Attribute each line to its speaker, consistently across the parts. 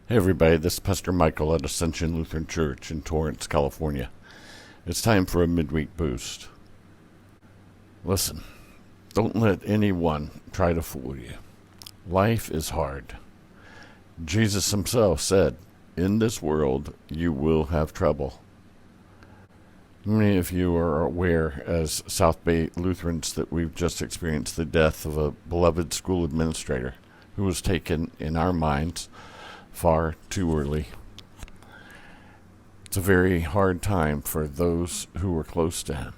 Speaker 1: Hey everybody, this is Pastor Michael at Ascension Lutheran Church in Torrance, California. It's time for a midweek boost. Listen, don't let anyone try to fool you. Life is hard. Jesus himself said, in this world you will have trouble. Many of you are aware as South Bay Lutherans that we've just experienced the death of a beloved school administrator who was taken, in our minds, far too early. It's a very hard time for those who were close to him.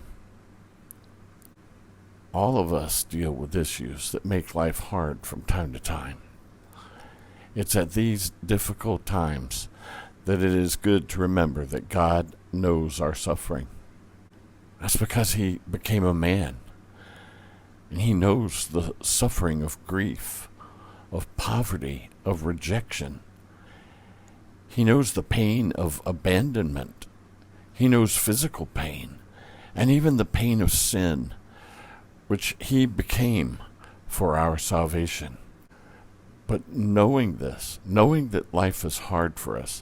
Speaker 1: All of us deal with issues that make life hard from time to time. It's at these difficult times that it is good to remember that God knows our suffering. That's because he became a man, and he knows the suffering of grief, of poverty, of rejection. He knows the pain of abandonment. He knows physical pain, and even the pain of sin, which he became for our salvation. But knowing this, knowing that life is hard for us,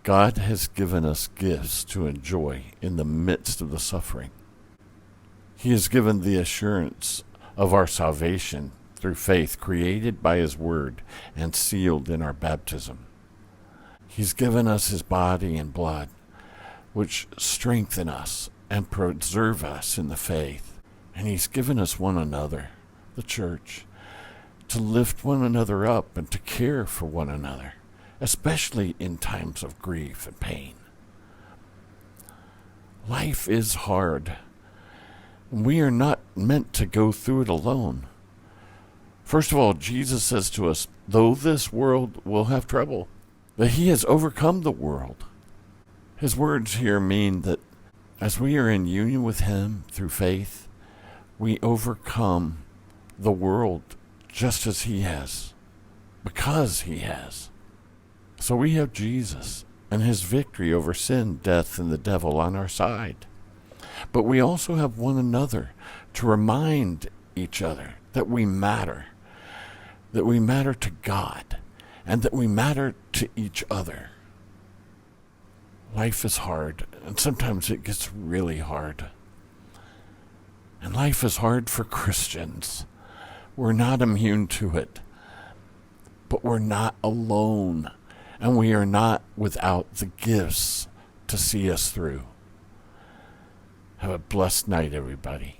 Speaker 1: God has given us gifts to enjoy in the midst of the suffering. He has given the assurance of our salvation through faith created by his word and sealed in our baptism. He's given us his body and blood, which strengthen us and preserve us in the faith. And he's given us one another, the church, to lift one another up and to care for one another, especially in times of grief and pain. Life is hard. We are not meant to go through it alone. First of all, Jesus says to us, though this world will have trouble, that he has overcome the world. His words here mean that as we are in union with him through faith, we overcome the world just as he has, because he has. So we have Jesus and his victory over sin, death, and the devil on our side. But we also have one another to remind each other that we matter to God, and that we matter to each other. Life is hard, and sometimes it gets really hard. And life is hard for Christians. We're not immune to it, but we're not alone, and we are not without the gifts to see us through. Have a blessed night, everybody.